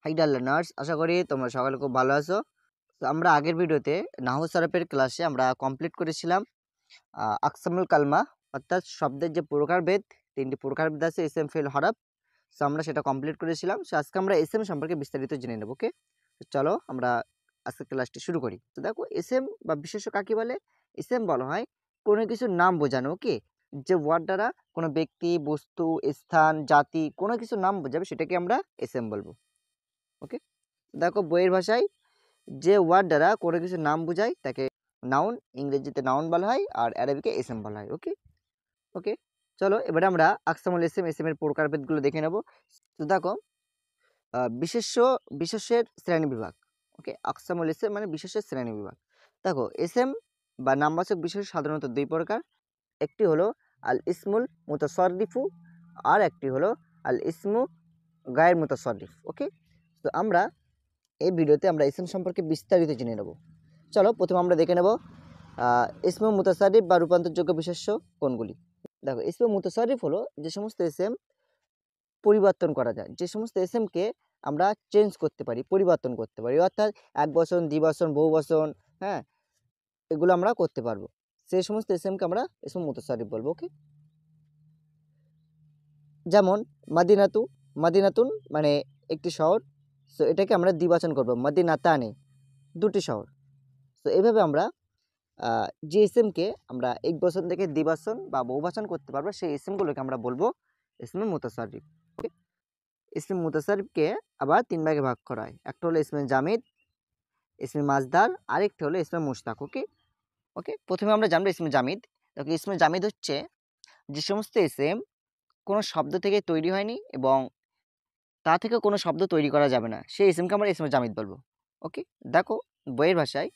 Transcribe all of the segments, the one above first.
High dear learners, আশা করি তোমরা সকালে খুব ভালো আছো। তো আমরা আগের ভিডিওতে নাহু সরফের ক্লাসে আমরা কমপ্লিট করেছিলাম আকসামুল কালমা, অর্থাৎ শব্দের যে প্রকারভেদ, তিনটি প্রকারভেদ আছে ইসেম ফেল হরফ। সো আমরা সেটা কমপ্লিট করেছিলাম। সো আজকে আমরা এসএম সম্পর্কে বিস্তারিত জেনে নেব। ওকে, তো চলো আমরা আজকে ক্লাসটি শুরু করি। তো দেখো, এসএম বা বিশেষ্য কাকে বলে? এসএম বলা হয় কোনো কিছুর নাম বোঝানো। ওকে, যে ওয়ার্ড দ্বারা কোনো ব্যক্তি, বস্তু, স্থান, জাতি কোনো কিছুর নাম বোঝাবে সেটাকে আমরা এসএম বলবো। ওকে, দেখো বইয়ের ভাষায় যে ওয়ার্ড দ্বারা কোনো কিছুর নাম বোঝায় তাকে নাউন, ইংরেজিতে নাউন বলা হয়, আর আরবিকে এসএম বলা হয়। ওকে ওকে চলো এবারে আমরা আকসামুল এসএম এর প্রকারভেদগুলো দেখে নেব। তো দেখো, বিশেষ্যের শ্রেণী বিভাগ। ওকে, আকসামুল এসএম মানে বিশেষ্যের শ্রেণী বিভাগ। দেখো, এসএম বা নামবাচক বিশেষ্য সাধারণত দুই প্রকার। একটি হলো আল ইসমুল মুতাসাররিফু, আর একটি হলো আল ইসমু গায়ের মুতাসাররিফ। ওকে, তো আমরা এই ভিডিওতে আমরা ইসম সম্পর্কে বিস্তারিত জেনে নেব। চলো প্রথমে আমরা দেখে নেব ইসমে মুতাসারিফ বা রূপান্তরযোগ্য বিশেষ্য কোনগুলি। দেখো, ইসমে মুতাসারিফ হলো যে সমস্ত এসএম পরিবর্তন করা যায়, যে সমস্ত এসএমকে আমরা চেঞ্জ করতে পারি, পরিবর্তন করতে পারি, অর্থাৎ এক বচন, দ্বিবচন, বহুবচন, হ্যাঁ, এগুলো আমরা করতে পারবো। সেই সমস্ত এসএমকে আমরা ইসমে মুতাসারিফ বলবো। ওকে, যেমন মাদিনাতু, মাদিনাতুন মানে একটি শহর, সো এটাকে আমরা দ্বিবচন করবো মাদিনাতানে, দুটি শহর। তো এইভাবে আমরা যে এসএমকে আমরা এক বচন থেকে দ্বিবচন বা বহুবচন করতে পারবো, সেই এসএমগুলোকে আমরা বলবো ইসমে মুতাসাররিফ। ওকে, ইসমে মুতাসাররিফকে আবার তিন ভাগে ভাগ করা হয়। একটা হলো ইসমে জামিদ, ইসমে মাজদার, আরেকটা হলো ইসমে মুশতাক। ওকে ওকে প্রথমে আমরা জানবো ইসমে জামিদ। দেখো, ইসমে জামিদ হচ্ছে যে সমস্ত এসএম কোনো শব্দ থেকে তৈরি হয়নি এবং তা থেকে কোনো শব্দ তৈরি করা যাবে না, সেই এসএমকে আমরা ইসমে জামিদ বলবো। ওকে, দেখো বইয়ের ভাষায়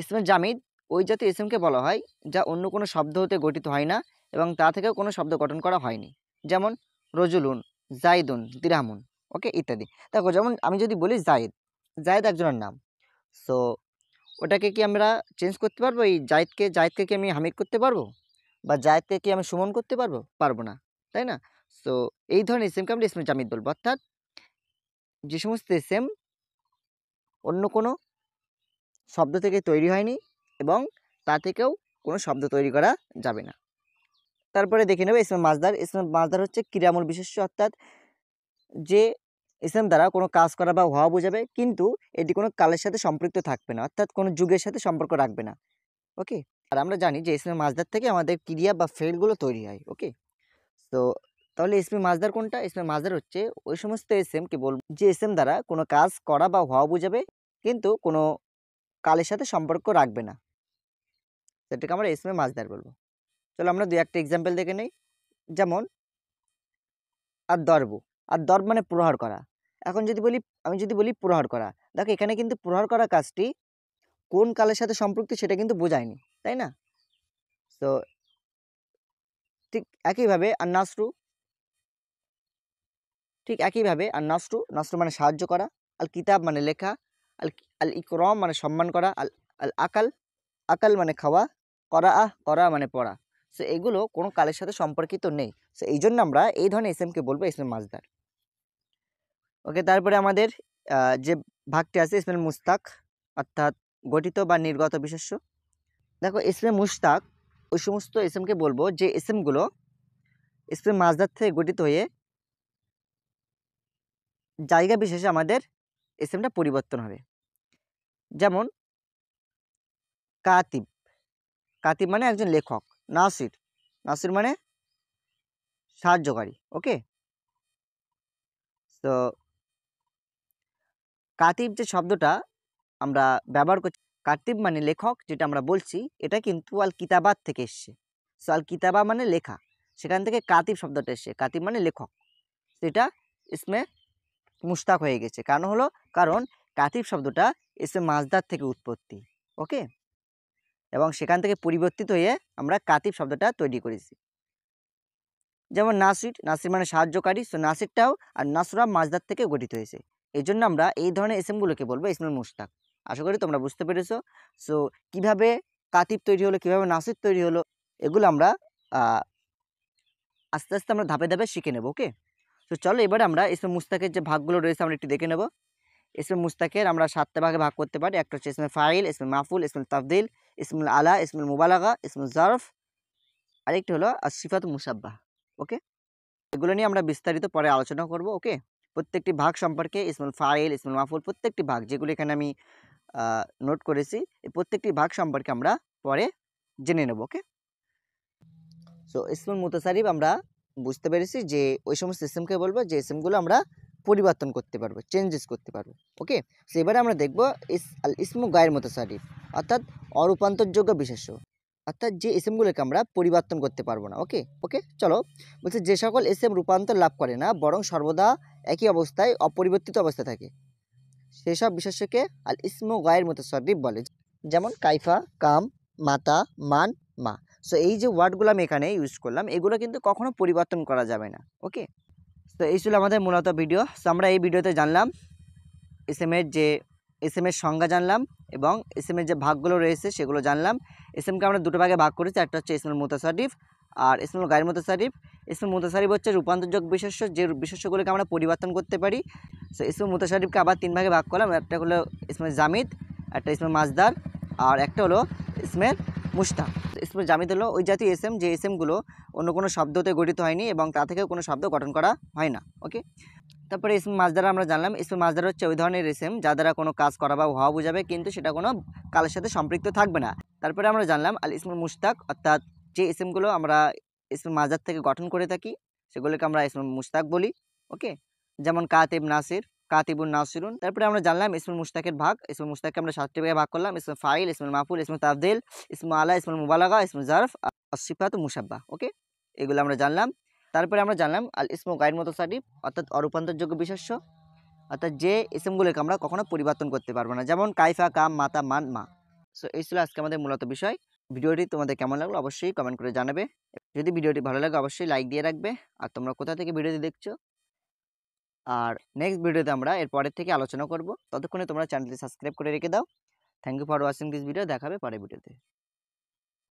ইসমে জামিদ ওই জাতীয় এসএমকে বলা হয় যা অন্য কোনো শব্দ হতে গঠিত হয় না এবং তা থেকেও কোনো শব্দ গঠন করা হয়নি, যেমন রজুলুন, জাইদুন, দিরহামুন। ওকে, ইত্যাদি। দেখো, যেমন আমি যদি বলি জায়েদ, জায়েদ একজনের নাম, সো ওটাকে কি আমরা চেঞ্জ করতে পারবো? এই জায়েদকে কি আমি হামিদ করতে পারবো, বা জায়েদকে কি আমি সুমন করতে পারবো? পারবো না, তাই না? সো এই ধরনের এসএমকে আমরা ইসমে জামিদ বলবো, অর্থাৎ যে সমস্ত এসএম অন্য কোনো শব্দ থেকে তৈরি হয়নি এবং তা থেকেও কোনো শব্দ তৈরি করা যাবে না। তারপরে দেখে নেবে ইসমে মাজদার। ইসমে মাজদার হচ্ছে ক্রিয়ামূল বিশেষ্য, অর্থাৎ যে ইসম দ্বারা কোনো কাজ করা বা হওয়া বোঝাবে, কিন্তু এটি কোনো কালের সাথে সম্পৃক্ত থাকবে না, অর্থাৎ কোনো যুগের সাথে সম্পর্ক রাখবে না। ওকে, আর আমরা জানি যে ইসমে মাজদার থেকে আমাদের ক্রিয়া বা ফেলগুলো তৈরি হয়। ওকে, তো তাহলে ইসমে মাজদার কোনটা? ইসমে মাজদার হচ্ছে ওই সমস্ত এসএম কে বলবো যে এসএম দ্বারা কোনো কাজ করা বা হওয়া বোঝাবে, কিন্তু কোনো কালের সাথে সম্পর্ক রাখবে না, সেটাকে আমরা ইসমে মাজদার বলবো। চলো আমরা দুই একটা এক্সাম্পল দেখে নেই। যেমন আর দর্ব, আর দর্ব মানে প্রহার করা। এখন যদি বলি, আমি যদি বলি প্রহার করা, দেখো এখানে কিন্তু প্রহার করা কাজটি কোন কালের সাথে সম্পৃক্ত সেটা কিন্তু বোঝায়নি, তাই না? তো ঠিক একইভাবে আর নাসরু, ঠিক একইভাবে আর নাসরু, নাসরু মানে সাহায্য করা, আল কিতাব মানে লেখা, আল আল ইকরম মানে সম্মান করা, আল আল আকাল, আকাল মানে খাওয়া, করা মানে পড়া। সো এগুলো কোনো কালের সাথে সম্পর্কিত নেই, সো এই জন্য আমরা এই ধরনের এসএমকে বলবো ইসমে মাজদার। ওকে, তারপরে আমাদের যে ভাগটি আছে ইসমে মুস্তাক, অর্থাৎ গঠিত বা নির্গত বিশেষ্য। দেখো, ইসমে মুস্তাক ওই সমস্ত এসএমকে বলবো যে এসএমগুলো ইসমে মাজদার থেকে গঠিত হয়ে জায়গা বিশেষে আমাদের এসএমটা পরিবর্তন হবে। যেমন কাতিব, কাতিব মানে একজন লেখক। নাসির, নাসির মানে সাহায্যকারী। ওকে, তো কাতিব যে শব্দটা আমরা ব্যবহার করছি, কাতিব মানে লেখক, যেটা আমরা বলছি এটা কিন্তু আল কিতাবাত থেকে এসছে। সো আল কিতাবা মানে লেখা, সেখান থেকে কাতিব শব্দটা এসছে, কাতিব মানে লেখক, সেটা ইসমে মুস্তাক হয়ে গেছে। কারণ কাতিব শব্দটা ইসমে মাজদার থেকে উৎপত্তি। ওকে, এবং সেখান থেকে পরিবর্তিত হয়ে আমরা কাতিব শব্দটা তৈরি করেছি। যেমন নাসির, নাসির মানে সাহায্যকারী, সো নাসিরটাও আর নাসরা মাজদার থেকে গঠিত হয়েছে। এই জন্য আমরা এই ধরনের এসএমগুলোকে বলবো ইসমে মুস্তাক। আশা করি তোমরা বুঝতে পেরেছো। সো কিভাবে কাতিব তৈরি হলো, কিভাবে নাসির তৈরি হলো, এগুলো আমরা আস্তে আস্তে আমরা ধাপে ধাপে শিখে নেব। ওকে, তো চলো এবারে আমরা ইসমে মুস্তাকের যে ভাগগুলো রয়েছে আমরা একটু দেখে নেব। ইসমে মুস্তাকের আমরা 7টা ভাগে ভাগ করতে পারি। একটা হচ্ছে ইসমে ফাইল, ইসমে মাফুল, ইসমুল তাফদিল, ইসমুল আলা, ইসমুল মুবালাগা, ইসমুল জারফ, আরেকটি হলো সিফাত মুসাব্বাহ। ওকে, এগুলো নিয়ে আমরা বিস্তারিত পরে আলোচনা করব। ওকে, প্রত্যেকটি ভাগ সম্পর্কে ইসমুল ফাইল, ইসমুল মাফুল, প্রত্যেকটি ভাগ যেগুলো এখানে আমি নোট করেছি, এই প্রত্যেকটি ভাগ সম্পর্কে আমরা পরে জেনে নেব। ওকে, সো ইসমুল মুতাসারিফ আমরা বুঝতে পেরেছি যে ওই সমস্ত ইসমকে বলবো যে ইসমগুলো আমরা পরিবর্তন করতে পারবো, চেঞ্জেস করতে পারবো। ওকে, সো এবারে আমরা দেখবো ইসমু গায়ের মুতাসারিফ, অর্থাৎ অরূপান্তরযোগ্য বিশেষ্য, অর্থাৎ যে ইসমগুলোকে আমরা পরিবর্তন করতে পারবো না। ওকে ওকে চলো, বলছে যে সকল ইসম রূপান্তর লাভ করে না বরং সর্বদা একই অবস্থায় অপরিবর্তিত অবস্থায় থাকে সেসব বিশেষ্যকে আল ইসমু গায়ের মুতাসারিফ বলে। যেমন কাইফা, কাম, মাতা, মান, মা। সো এই যে ওয়ার্ডগুলো আমি এখানে ইউজ করলাম, এগুলো কিন্তু কখনো পরিবর্তন করা যাবে না। ওকে, তো এই ছিল আমাদের মূলত ভিডিও। সো আমরা এই ভিডিওতে জানলাম এসএমের সংজ্ঞা জানলাম এবং এসএমের যে ভাগগুলো রয়েছে সেগুলো জানলাম। এসএমকে আমরা দুটো ভাগে ভাগ করেছি, একটা হচ্ছে ইসমুল মুতাসারিফ আর ইসমুল গায়ের মুতাসারিফ। ইসমুল মুতাসারিফ হচ্ছে রূপান্তরযোগ্য বিশেষ্য, যে বিশেষ্যগুলোকে আমরা পরিবর্তন করতে পারি। সো ইসমুল মুতাসারিফকে আবার 3 ভাগে ভাগ করলাম, একটা হলো ইসমে জামিদ, একটা ইসমে মাজদার, আর একটা হলো ইসমের মুশতাক। ইসমে জামিদ হলো ওই জাতীয় এসএম যে এসএমগুলো অন্য কোনো শব্দতে গঠিত হয়নি এবং তা থেকেও কোনো শব্দ গঠন করা হয় না। ওকে, তারপরে ইসমে মাজদার আমরা জানলাম। ইসমে মাজদার হচ্ছে ওই ধরনের ইসম যা দ্বারা কোনো কাজ করা বা হওয়া বোঝাবে, কিন্তু সেটা কোনো কালের সাথে সম্পৃক্ত থাকবে না। তারপরে আমরা জানলাম আল ইসমুল মুশতাক, অর্থাৎ যে ইসমগুলো আমরা ইসমে মাজদার থেকে গঠন করে থাকি সেগুলোকে আমরা ইসমুল মুশতাক বলি। ওকে, যেমন কাতিব, নাসির, কাতিবুন, নাসিরুন। তারপরে আমরা জানলাম ইসমুল মুশতাকের ভাগ। ইসমুল মুশতাককে আমরা 7টি ভাগে ভাগ করলাম, ইসমে ফাইল, ইসমুল মাফুল, ইসমুল তাফদিল, ইসমু আলা, ইসমুল মুবালাগা, ইসমুল জারফ, সিফাত মুসাব্বাহ। ওকে, এগুলো আমরা জানলাম। তারপরে আমরা জানলাম আল ইসমু গায়র মুতাসারিফ, অর্থাৎ অরূপান্তরযোগ্য বিশেষ্য, অর্থাৎ যে ইসমগুলোকে আমরা কখনো পরিবর্তন করতে পারবো না, যেমন কাইফা, কাম, মাতা, মান, মা। সো এই ছিল আজকে আমাদের মূলত বিষয়। ভিডিওটি তোমাদের কেমন লাগলো অবশ্যই কমেন্ট করে জানাবে। যদি ভিডিওটি ভালো লাগে অবশ্যই লাইক দিয়ে রাখবে। আর তোমরা কোথা থেকে ভিডিওটি দেখছো, আর নেক্সট ভিডিওতে আমরা এর পরের থেকে আলোচনা করব। ততক্ষণে তোমরা চ্যানেলটি সাবস্ক্রাইব করে রেখে দাও। Thank you for watching this video. দেখাবে পরের ভিডিওতে।